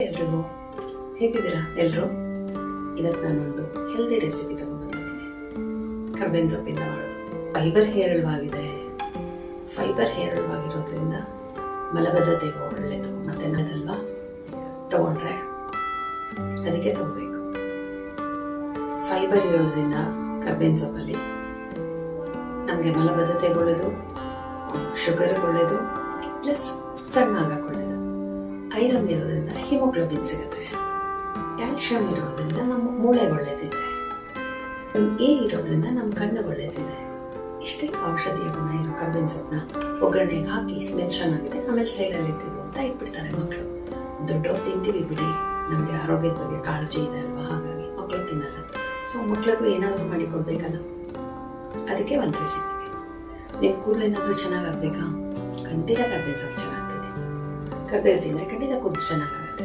ಎಲ್ರಿಗೂ ಹೇಗಿದ್ದೀರಾ ಎಲ್ಲರೂ? ಇವತ್ತು ನಾನೊಂದು ಹೆಲ್ದಿ ರೆಸಿಪಿ ತಗೊಂಡ್ಬಂದಿದ್ದೀನಿ. ಕರ್ಬೇವಿನ ಸೊಪ್ಪಿಂದ ಮಾಡೋದು. ಫೈಬರ್ ಹೇರಳವಾಗಿರೋದ್ರಿಂದ ಮಲಬದ್ಧತೆಗೂ ಒಳ್ಳೆಯದು. ಮತ್ತೆ ಅದಲ್ವಾ ತಗೊಂಡ್ರೆ ಅದಕ್ಕೆ ತಗೋಬೇಕು. ಫೈಬರ್ ಇರೋದ್ರಿಂದ ಕರ್ಬೇವಿನ ಸೊಪ್ಪಲ್ಲಿ ನಮಗೆ ಮಲಬದ್ಧತೆಗೆ ಒಳ್ಳೆಯದು, ಶುಗರ್ಗೆ ಒಳ್ಳೆಯದು, ಪ್ಲಸ್ ಸಣ್ಣ ಆಗಕ್ಕೆ ಒಳ್ಳೆಯದು. ಐರನ್ ಇರೋದ್ರಿಂದ ಹಿಮೋಗ್ಲೋಬಿನ್ ಸಿಗುತ್ತೆ. ಕ್ಯಾಲ್ಶಿಯಂ ಇರೋದ್ರಿಂದ ನಮ್ಮ ಮೂಳೆಗೆ ಒಳ್ಳೆಯದಿದೆ. ಎ ಇರೋದ್ರಿಂದ ನಮ್ಮ ಕಣ್ಣಿಗೆ ಒಳ್ಳೆಯದಿದೆ. ಇಷ್ಟೇ ಔಷಧೀಯ ಗುಣ ಇರೋ ಕರ್ಬೇವಿನ ಸೊಪ್ಪನ್ನ ಒಗ್ಗರಣೆಗೆ ಹಾಕಿ ಸ್ಮೆಲ್ ಚೆನ್ನಾಗಿದೆ, ಆಮೇಲೆ ಸೈಡಲ್ಲಿ ತಿನ್ನು ಅಂತ ಇಟ್ಬಿಡ್ತಾರೆ ಮಕ್ಕಳು. ದೊಡ್ಡವ್ರು ತಿಂತೀವಿ ಬಿಡಿ, ನಮಗೆ ಆರೋಗ್ಯದ ಬಗ್ಗೆ ಕಾಳಜಿ ಇದೆ ಅಲ್ವಾ, ಹಾಗಾಗಿ ಮಕ್ಕಳು ತಿನ್ನಲ್ಲ. ಸೊ ಮಕ್ಕಳಿಗೂ ಏನಾದರೂ ಮಾಡಿ ಕೊಡ್ಬೇಕಲ್ಲ, ಅದಕ್ಕೆ ಒಂದು ರೆಸಿಪಿ. ನೀವು ಕೂದಲು ಏನಾದರೂ ಚೆನ್ನಾಗಾಗಬೇಕಾ? ಖಂಡಿತ ಕರ್ಬೇವಿನ ಸೊಪ್ಪು ಚೆನ್ನಾಗ್ತೀನಿ. ಕರ್ಬೇವು ತಿಂದರೆ ಖಂಡಿತ ಕೂದಲು ಚೆನ್ನಾಗಾಗುತ್ತೆ.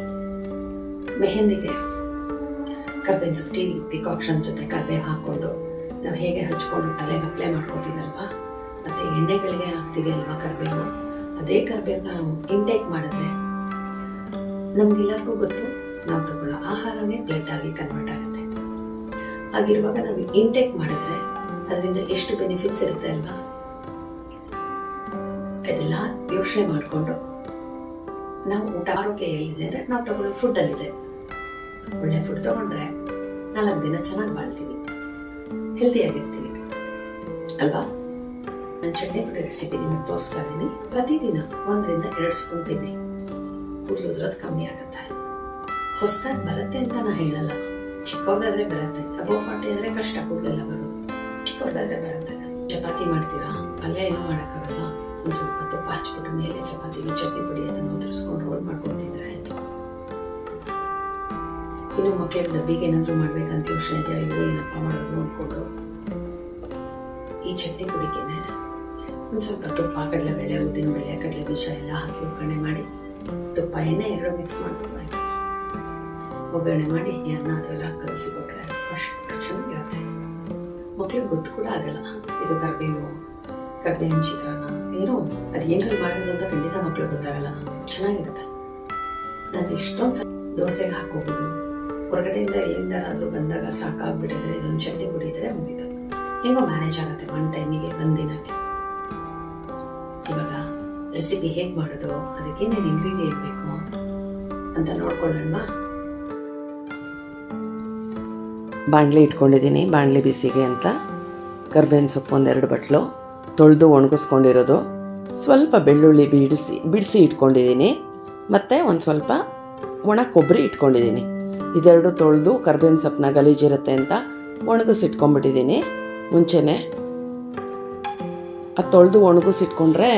ಮೆಹಂದಿಗೆ ಕರ್ಬೇವಿನ ಸೊಪ್ಪು ಟೀ ಡಿಕಾಕ್ಷನ್ ಜೊತೆ ಕರ್ಬೇವು ಹಾಕ್ಕೊಂಡು ನಾವು ಹೇಗೆ ಹಚ್ಕೊಂಡು ತಲೆಗೆ ಅಪ್ಲೈ ಮಾಡ್ಕೋತೀವಲ್ವಾ, ಮತ್ತು ಎಣ್ಣೆಗಳಿಗೆ ಹಾಕ್ತೀವಿ ಅಲ್ವಾ ಕರ್ಬೇವು, ಅದೇ ಕರ್ಬೇವನ್ನ ನಾವು ಇಂಟೇಕ್ ಮಾಡಿದ್ರೆ ನಮ್ಗೆಲ್ಲರಿಗೂ ಗೊತ್ತು, ನಾವು ತಗೊಳ್ಳೋ ಆಹಾರನೇ ಬ್ಲಡ್ ಆಗಿ ಕನ್ವರ್ಟ್ ಆಗುತ್ತೆ. ಹಾಗಿರುವಾಗ ನಾವು ಇಂಟೇಕ್ ಮಾಡಿದ್ರೆ ಅದರಿಂದ ಎಷ್ಟು ಬೆನಿಫಿಟ್ಸ್ ಇರುತ್ತೆ ಅಲ್ವಾ, ಅದೆಲ್ಲ ಯೋಚನೆ ಮಾಡಿಕೊಂಡು ನಾವು ಊಟ ಆರೋಗ್ಯ ಎಲ್ಲಿದೆ ಅಂದರೆ ನಾವು ತಗೊಳ್ಳೋ ಫುಡ್ಡಲ್ಲಿದೆ. ಒಳ್ಳೆ ಫುಡ್ ತಗೊಂಡ್ರೆ 4 ದಿನ ಚೆನ್ನಾಗಿ ಬಾಳ್ತೀವಿ, ಹೆಲ್ದಿಯಾಗಿರ್ತೀವಿ ಅಲ್ವಾ. ನಾನು ಚಟ್ನಿ ಪುಡಿ ರೆಸಿಪಿ ನಿಮಗೆ ತೋರಿಸ್ತಾ ಇದ್ದೀನಿ. ಪ್ರತಿದಿನ 1 ರಿಂದ 2 ಸ್ಪೂನ್ ತಿನ್ನಿ, ಕೂದಲು ಉದುರೋದು ಕಮ್ಮಿ ಆಗುತ್ತೆ. ಹೊಸದಾಗಿ ಬರುತ್ತೆ ಅಂತ ನಾನು ಹೇಳಲ್ಲ, ಚಿಕ್ಕವ್ರದಾದ್ರೆ ಬರುತ್ತೆ. ಅಬೌವ್ 40 ಆದರೆ ಕಷ್ಟ ಕೂದಲೆಲ್ಲ ಬರೋದು, ಚಿಕ್ಕವ್ರದಾದ್ರೆ ಬರುತ್ತೆ. ಚಪಾತಿ ಮಾಡ್ತೀರಾ, ಪಲ್ಯ ಏನೂ ಮಾಡೋಕ್ಕಾಗಲ್ಲ, ಒಂದು ಸ್ವಲ್ಪ ತುಪ್ಪ ಹಚ್ಬಿಟ್ಟು ಮೇಲೆ ಚಪಾತಿಗೆ ಚಟ್ನಿ ಪುಡಿ ಅದನ್ನು ಉದುರಿಸ್ಕೊಂಡು ರೋಲ್ ಮಾಡ್ಕೊಂಡು ತಿಂದರೆ ಆಯಿತು. ಇನ್ನು ಮಕ್ಕಳಿಗೆ ಡಬ್ಬಿಗೆ ಏನಾದರೂ ಮಾಡ್ಬೇಕಂತ ಯೋಚನೆ ಇದೆಯಾ, ಇವು ಏನಪ್ಪ ಮಾಡೋದು ಅಂದ್ಕೊಂಡು ಈ ಚಟ್ನಿ ಪುಡಿಗೆನೆ ಒಂದು ಸ್ವಲ್ಪ ತುಪ್ಪ, ಕಡಲೆಬೇಳೆ, ಉದ್ದಿನಬೇಳೆ, ಕಡಲೆ ಬೀಜ ಎಲ್ಲ ಹಾಕಿ ಒಗ್ಗರಣೆ ಮಾಡಿ, ತುಪ್ಪ ಎಣ್ಣೆ 2 ಮಿಕ್ಸ್ ಮಾಡ್ಕೊಂಡು ಆಯಿತು. ಒಗ್ಗರಣೆ ಮಾಡಿ ಅನ್ನ ಅದೆಲ್ಲ ಕಲಸಿಕೊಟ್ರೆ ಅಷ್ಟು ಚೆನ್ನಾಗಿರುತ್ತೆ. ಮಕ್ಳಿಗೆ ಗೊತ್ತು ಕೂಡ ಆಗಲ್ಲ ಇದು ಕರ್ಬೇವಿನ ಚಿತ್ರಾನ್ನ ಏನೋ ಅದು ಏನಾದ್ರು ಮಾಡೋದು ಅಂತ ಖಂಡಿತ ಮಕ್ಳಿಗೆ ಗೊತ್ತಾಗಲ್ಲ. ಚೆನ್ನಾಗಿರುತ್ತೆ. ನಾನು ಇಷ್ಟೊಂದು ದೋಸೆಗೆ ಹಾಕೋಬೋದು, ಹೊರಗಡೆಯಿಂದ ಎಲ್ಲಿಂದಾದ್ರೂ ಬಂದಾಗ ಸಾಕಾಗ್ಬಿಟ್ಟಿದ್ರೆ ಇದೊಂದು ಚಟ್ನಿ ಪುಡಿ ಇದ್ರೆ ಮುಗೀತು, ಹೆಂಗೋ ಮ್ಯಾನೇಜ್ ಆಗುತ್ತೆ 1 ಟೈಮಿಗೆ 1 ದಿನಕ್ಕೆ. ಇವಾಗ ರೆಸಿಪಿ ಹೇಗೆ ಮಾಡೋದು, ಅದಕ್ಕೆ ಏನೇನು ಇಂಗ್ರೀಡಿಯೆಂಟ್ ಬೇಕು ಅಂತ ನೋಡ್ಕೊಳ್ಳೋಣ. ಬಾಣಲಿ ಇಟ್ಕೊಂಡಿದ್ದೀನಿ. ಬಾಣಲಿ ಬಿಸಿಗೆ ಅಂತ ಕರ್ಬೇವಿನ ಸೊಪ್ಪು 1-2 ಬಟ್ಲು ತೊಳೆದು ಒಣಗಿಸ್ಕೊಂಡಿರೋದು, ಸ್ವಲ್ಪ ಬೆಳ್ಳುಳ್ಳಿ ಬಿಡಿಸಿ ಇಟ್ಕೊಂಡಿದ್ದೀನಿ, ಮತ್ತು ಒಂದು ಸ್ವಲ್ಪ ಒಣ ಕೊಬ್ಬರಿ ಇಟ್ಕೊಂಡಿದ್ದೀನಿ. ಇದೆರಡು ತೊಳೆದು ಕರ್ಬೇವಿನ ಸೊಪ್ಪನ್ನ ಗಲೀಜಿರುತ್ತೆ ಅಂತ ಒಣಗಿಸಿಟ್ಕೊಂಡ್ಬಿಟ್ಟಿದ್ದೀನಿ ಮುಂಚೆನೇ. ಅದು ತೊಳೆದು ಒಣಗಿಸಿಟ್ಕೊಂಡ್ರೆ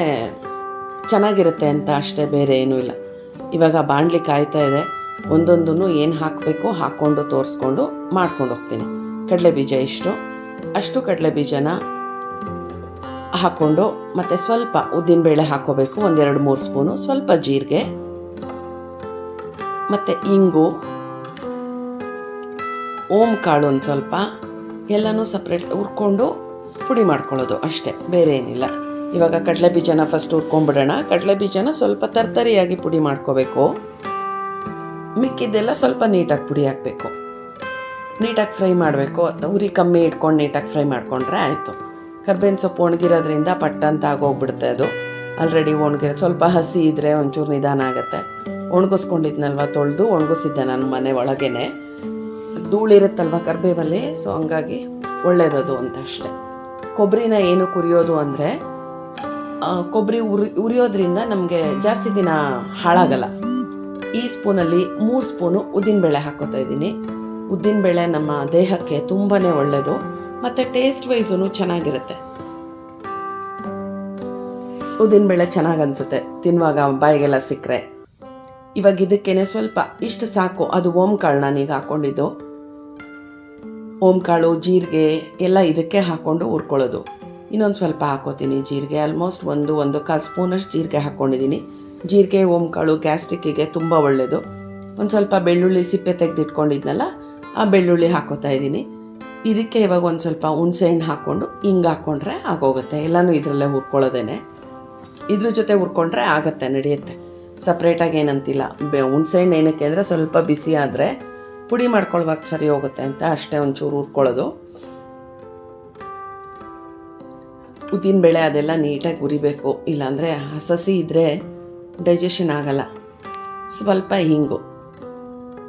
ಚೆನ್ನಾಗಿರುತ್ತೆ ಅಂತ ಅಷ್ಟೇ, ಬೇರೆ ಏನೂ ಇಲ್ಲ. ಇವಾಗ ಬಾಣಲಿ ಕಾಯ್ತಾ ಇದೆ, ಒಂದೊಂದೂ ಏನು ಹಾಕಬೇಕು ಹಾಕ್ಕೊಂಡು ತೋರಿಸ್ಕೊಂಡು ಮಾಡ್ಕೊಂಡು ಹೋಗ್ತೀನಿ. ಕಡಲೆ ಬೀಜ ಅಷ್ಟು ಕಡಲೆ ಬೀಜನ ಹಾಕ್ಕೊಂಡು, ಮತ್ತು ಸ್ವಲ್ಪ ಉದ್ದಿನಬೇಳೆ ಹಾಕ್ಕೋಬೇಕು, 1-2-3 ಸ್ಪೂನು, ಸ್ವಲ್ಪ ಜೀರಿಗೆ, ಮತ್ತು ಇಂಗು, ಓಂ ಕಾಳು ಒಂದು ಸ್ವಲ್ಪ, ಎಲ್ಲನೂ ಸಪ್ರೇಟ್ ಹುರ್ಕೊಂಡು ಪುಡಿ ಮಾಡ್ಕೊಳ್ಳೋದು ಅಷ್ಟೇ, ಬೇರೆ ಏನಿಲ್ಲ. ಇವಾಗ ಕಡಲೆ ಬೀಜನ ಫಸ್ಟ್ ಹುರ್ಕೊಂಡ್ಬಿಡೋಣ. ಕಡಲೆ ಬೀಜನ ಸ್ವಲ್ಪ ತರ್ತರಿಯಾಗಿ ಪುಡಿ ಮಾಡ್ಕೋಬೇಕು, ಮಿಕ್ಕಿದ್ದೆಲ್ಲ ಸ್ವಲ್ಪ ನೀಟಾಗಿ ಪುಡಿ ಹಾಕಬೇಕು, ನೀಟಾಗಿ ಫ್ರೈ ಮಾಡಬೇಕು. ಉರಿ ಕಮ್ಮಿ ಇಟ್ಕೊಂಡು ನೀಟಾಗಿ ಫ್ರೈ ಮಾಡಿಕೊಂಡ್ರೆ ಆಯಿತು. ಕರ್ಬೇವಿನ ಸೊಪ್ಪು ಒಣಗಿರೋದ್ರಿಂದ ಪಟ್ಟಂತ ಆಗೋಗ್ಬಿಡುತ್ತೆ ಅದು. ಆಲ್ರೆಡಿ ಸ್ವಲ್ಪ ಹಸಿ ಇದ್ದರೆ ಒಂಚೂರು ನಿಧಾನ ಆಗುತ್ತೆ. ಒಣಗಿಸ್ಕೊಂಡಿದ್ನಲ್ವ, ತೊಳೆದು ಒಣಗಿಸಿದ್ದೆ ನಾನು ಮನೆ ಒಳಗೇ. ಧೂಳಿರುತ್ತಲ್ವ ಕರ್ಬೇವಲ್ಲಿ, ಸೊ ಹಂಗಾಗಿ ಒಳ್ಳೆಯದದು ಅಂತ ಅಷ್ಟೆ. ಕೊಬ್ಬರಿನ ಏನು ಕುರಿಯೋದು ಅಂದರೆ, ಕೊಬ್ಬರಿ ಉರಿಯೋದ್ರಿಂದ ನಮಗೆ ಜಾಸ್ತಿ ದಿನ ಹಾಳಾಗಲ್ಲ. ಈ ಸ್ಪೂನಲ್ಲಿ 3 ಸ್ಪೂನು ಉದ್ದಿನಬೇಳೆ ಹಾಕೋತಾ ಇದ್ದೀನಿ. ಉದ್ದಿನಬೇಳೆ ನಮ್ಮ ದೇಹಕ್ಕೆ ತುಂಬಾ ಒಳ್ಳೆಯದು, ಮತ್ತು ಟೇಸ್ಟ್ ವೈಸೂ ಚೆನ್ನಾಗಿರುತ್ತೆ. ಉದ್ದಿನಬೇಳೆ ಚೆನ್ನಾಗಿ ಅನಿಸುತ್ತೆ ತಿನ್ನುವಾಗ, ಬಾಯಿಗೆಲ್ಲ ಸಿಕ್ಕರೆ. ಇವಾಗ ಇದಕ್ಕೇನೆ ಸ್ವಲ್ಪ ಇಷ್ಟು ಸಾಕು. ಅದು ಓಂ ಕಾಳು ನಾನೀಗ ಹಾಕ್ಕೊಂಡಿದ್ದು, ಓಂ ಕಾಳು, ಜೀರಿಗೆ ಎಲ್ಲ ಇದಕ್ಕೆ ಹಾಕ್ಕೊಂಡು ಹುರ್ಕೊಳ್ಳೋದು. ಇನ್ನೊಂದು ಸ್ವಲ್ಪ ಹಾಕೋತೀನಿ ಜೀರಿಗೆ, ಆಲ್ಮೋಸ್ಟ್ 1-1.25 ಸ್ಪೂನಷ್ಟು ಜೀರಿಗೆ ಹಾಕ್ಕೊಂಡಿದ್ದೀನಿ. ಜೀರಿಗೆ, ಓಂ ಕಾಳು ಗ್ಯಾಸ್ಟ್ರಿಕ್ಕಿಗೆ ತುಂಬ ಒಳ್ಳೆಯದು. ಒಂದು ಸ್ವಲ್ಪ ಬೆಳ್ಳುಳ್ಳಿ ಸಿಪ್ಪೆ ತೆಗೆದಿಟ್ಕೊಂಡಿದ್ನಲ್ಲ, ಆ ಬೆಳ್ಳುಳ್ಳಿ ಹಾಕೋತಾ ಇದ್ದೀನಿ. ಇದಕ್ಕೆ ಇವಾಗ ಒಂದು ಸ್ವಲ್ಪ ಹುಣಸೆಹಣ್ಣು ಹಾಕ್ಕೊಂಡು ಹಿಂಗೆ ಹಾಕ್ಕೊಂಡ್ರೆ ಆಗೋಗುತ್ತೆ. ಎಲ್ಲನೂ ಇದರಲ್ಲೇ ಹುರ್ಕೊಳ್ಳೋದೇನೆ, ಇದ್ರ ಜೊತೆ ಹುರ್ಕೊಂಡ್ರೆ ಆಗುತ್ತೆ, ನಡೆಯುತ್ತೆ. ಸಪ್ರೇಟಾಗಿ ಏನಂತಿಲ್ಲ. ಹುಣಸೆಹಣ್ಣು ಏನಕ್ಕೆ ಅಂದರೆ ಸ್ವಲ್ಪ ಬಿಸಿ ಆದರೆ ಪುಡಿ ಮಾಡ್ಕೊಳ್ವಾಗ ಸರಿ ಹೋಗುತ್ತೆ ಅಂತ ಅಷ್ಟೇ ಒಂಚೂರು ಹುರ್ಕೊಳ್ಳೋದು. ಉದ್ದಿನಬೇಳೆ ಅದೆಲ್ಲ ನೀಟಾಗಿ ಹುರಿಬೇಕು, ಇಲ್ಲಾಂದರೆ ಹಸಸಿ ಇದ್ದರೆ ಡೈಜೆಷನ್ ಆಗಲ್ಲ. ಸ್ವಲ್ಪ ಹಿಂಗು,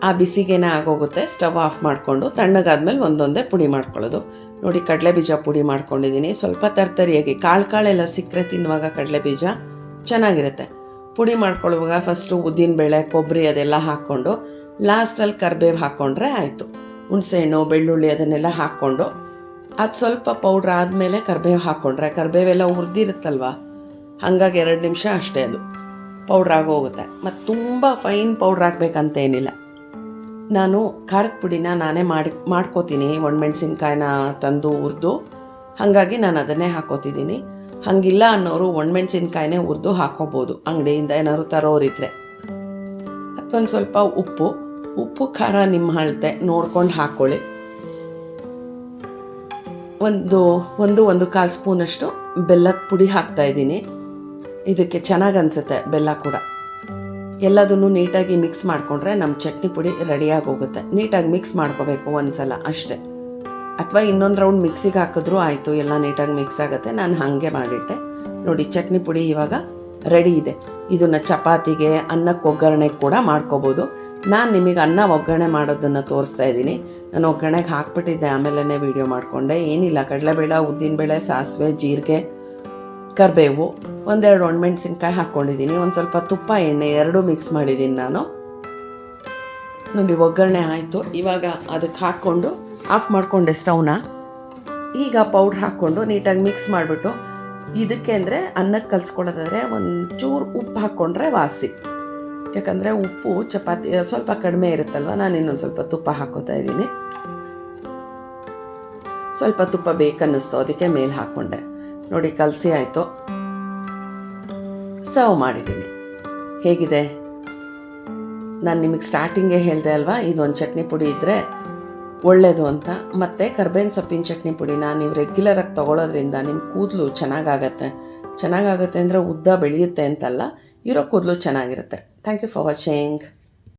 ಆ ಬಿಸಿಗೇನೆ ಆಗೋಗುತ್ತೆ. ಸ್ಟವ್ ಆಫ್ ಮಾಡಿಕೊಂಡು ತಣ್ಣಗಾದ್ಮೇಲೆ ಒಂದೊಂದೇ ಪುಡಿ ಮಾಡ್ಕೊಳ್ಳೋದು. ನೋಡಿ ಕಡಲೆ ಬೀಜ ಪುಡಿ ಮಾಡ್ಕೊಂಡಿದ್ದೀನಿ. ಸ್ವಲ್ಪ ತರ್ತರಿಯಾಗಿ ಕಾಳೆಲ್ಲ ಸಿಕ್ಕರೆ ತಿನ್ನುವಾಗ ಕಡಲೆ ಬೀಜ ಚೆನ್ನಾಗಿರುತ್ತೆ. ಪುಡಿ ಮಾಡ್ಕೊಳ್ಳುವಾಗ ಫಸ್ಟು ಉದ್ದಿನಬೇಳೆ ಕೊಬ್ಬರಿ ಅದೆಲ್ಲ ಹಾಕ್ಕೊಂಡು ಲಾಸ್ಟಲ್ಲಿ ಕರಿಬೇವು ಹಾಕ್ಕೊಂಡ್ರೆ ಆಯಿತು. ಹುಣಸೆಹಣ್ಣು ಬೆಳ್ಳುಳ್ಳಿ ಅದನ್ನೆಲ್ಲ ಹಾಕ್ಕೊಂಡು ಅದು ಸ್ವಲ್ಪ ಪೌಡ್ರ್ ಆದಮೇಲೆ ಕರಿಬೇವು ಹಾಕ್ಕೊಂಡ್ರೆ ಕರಿಬೇವೆಲ್ಲ ಹುರಿದಿರುತ್ತಲ್ವ, ಹಾಗಾಗಿ 2 ನಿಮಿಷ ಅಷ್ಟೇ ಅದು ಪೌಡ್ರ್ ಆಗೋಗುತ್ತೆ. ಮತ್ತು ತುಂಬ ಫೈನ್ ಪೌಡ್ರ್ ಹಾಕ್ಬೇಕಂತೇನಿಲ್ಲ. ನಾನು ಖಾರದ ಪುಡಿನ ನಾನೇ ಮಾಡ್ಕೋತೀನಿ. ಒಣಮೆಣ್ಸಿನ್ಕಾಯಿನ ತಂದು ಹುರಿದು, ಹಾಗಾಗಿ ನಾನು ಅದನ್ನೇ ಹಾಕ್ಕೋತಿದ್ದೀನಿ. ಹಾಗಿಲ್ಲ ಅನ್ನೋರು ಒಣಮೆಣ್ಸಿನ್ಕಾಯಿನೇ ಹುರಿದು ಹಾಕ್ಕೋಬೋದು, ಅಂಗಡಿಯಿಂದ ಏನಾದ್ರು ತರೋರಿದ್ರೆ. ಮತ್ತೊಂದು ಸ್ವಲ್ಪ ಉಪ್ಪು ಖಾರ ನಿಮ್ಮ ಅಳತೆ ನೋಡ್ಕೊಂಡು ಹಾಕ್ಕೊಳ್ಳಿ. ಒಂದು ಕಾಲು ಸ್ಪೂನಷ್ಟು ಬೆಲ್ಲದ ಪುಡಿ ಹಾಕ್ತಾಯಿದ್ದೀನಿ. ಇದಕ್ಕೆ ಚೆನ್ನಾಗಿ ಅನಿಸುತ್ತೆ ಬೆಲ್ಲ ಕೂಡ. ಎಲ್ಲದನ್ನು ನೀಟಾಗಿ ಮಿಕ್ಸ್ ಮಾಡಿಕೊಂಡ್ರೆ ನಮ್ಮ ಚಟ್ನಿ ಪುಡಿ ರೆಡಿಯಾಗಿ ಹೋಗುತ್ತೆ. ನೀಟಾಗಿ ಮಿಕ್ಸ್ ಮಾಡ್ಕೋಬೇಕು ಒಂದು ಸಲ ಅಷ್ಟೇ, ಅಥವಾ ಇನ್ನೊಂದು ರೌಂಡ್ ಮಿಕ್ಸಿಗೆ ಹಾಕಿದ್ರೂ ಆಯಿತು, ಎಲ್ಲ ನೀಟಾಗಿ ಮಿಕ್ಸ್ ಆಗುತ್ತೆ. ನಾನು ಹಾಗೆ ಮಾಡಿಟ್ಟೆ. ನೋಡಿ ಚಟ್ನಿ ಪುಡಿ ಇವಾಗ ರೆಡಿ ಇದೆ. ಇದನ್ನು ಚಪಾತಿಗೆ ಅನ್ನಕ್ಕೆ ಒಗ್ಗರಣೆಗೆ ಕೂಡ ಮಾಡ್ಕೋಬೋದು. ನಾನು ನಿಮಗೆ ಅನ್ನ ಒಗ್ಗರಣೆ ಮಾಡೋದನ್ನು ತೋರಿಸ್ತಾ ಇದ್ದೀನಿ. ನಾನು ಒಗ್ಗರಣೆಗೆ ಹಾಕ್ಬಿಟ್ಟಿದ್ದೆ, ಆಮೇಲೆ ವೀಡಿಯೋ ಮಾಡಿಕೊಂಡೆ. ಏನಿಲ್ಲ, ಕಡಲೆಬೇಳೆ, ಉದ್ದಿನಬೇಳೆ, ಸಾಸಿವೆ, ಜೀರಿಗೆ, ಕರಿಬೇವು, 1-2 ಒಣಮೆಣ್ಸಿನ್ಕಾಯಿ ಹಾಕ್ಕೊಂಡಿದ್ದೀನಿ. ಒಂದು ಸ್ವಲ್ಪ ತುಪ್ಪ ಎಣ್ಣೆ 2 ಮಿಕ್ಸ್ ಮಾಡಿದ್ದೀನಿ ನಾನು. ನೋಡಿ ಒಗ್ಗರಣೆ ಆಯಿತು. ಇವಾಗ ಅದಕ್ಕೆ ಹಾಕ್ಕೊಂಡು ಆಫ್ ಮಾಡಿಕೊಂಡೆ ಸ್ಟವ್ನ. ಈಗ ಪೌಡ್ರ್ ಹಾಕ್ಕೊಂಡು ನೀಟಾಗಿ ಮಿಕ್ಸ್ ಮಾಡಿಬಿಟ್ಟು, ಇದಕ್ಕೆ ಅಂದರೆ ಅನ್ನಕ್ಕೆ ಕಲಿಸ್ಕೊಳ್ಳೋದಾದರೆ ಒಂಚೂರು ಉಪ್ಪು ಹಾಕ್ಕೊಂಡ್ರೆ ವಾಸಿ. ಯಾಕಂದರೆ ಉಪ್ಪು ಚಪಾತಿ ಸ್ವಲ್ಪ ಕಡಿಮೆ ಇರುತ್ತಲ್ವ, ನಾನು ಇನ್ನೊಂದು ಸ್ವಲ್ಪ ತುಪ್ಪ ಹಾಕ್ಕೋತಾ ಇದ್ದೀನಿ. ಸ್ವಲ್ಪ ತುಪ್ಪ ಬೇಕನ್ನಿಸ್ತು, ಅದಕ್ಕೆ ಮೇಲೆ ಹಾಕ್ಕೊಂಡೆ. ನೋಡಿ ಕಲಸಿ ಆಯಿತು, ಸರ್ವ್ ಮಾಡಿದ್ದೀನಿ. ಹೇಗಿದೆ? ನಾನು ನಿಮಗೆ ಸ್ಟಾರ್ಟಿಂಗೇ ಹೇಳಿದೆ ಅಲ್ವಾ, ಇದೊಂದು ಚಟ್ನಿ ಪುಡಿ ಇದ್ದರೆ ಒಳ್ಳೆಯದು ಅಂತ. ಮತ್ತು ಕರ್ಬೇವಿನ ಸೊಪ್ಪಿನ ಚಟ್ನಿ ಪುಡಿನ ನೀವು ರೆಗ್ಯುಲರಾಗಿ ತೊಗೊಳೋದ್ರಿಂದ ನಿಮ್ಮ ಕೂದಲು ಚೆನ್ನಾಗಾಗತ್ತೆ ಅಂದರೆ ಉದ್ದ ಬೆಳೆಯುತ್ತೆ ಅಂತಲ್ಲ, ಇರೋ ಕೂದಲು ಚೆನ್ನಾಗಿರುತ್ತೆ. Thank you for watching.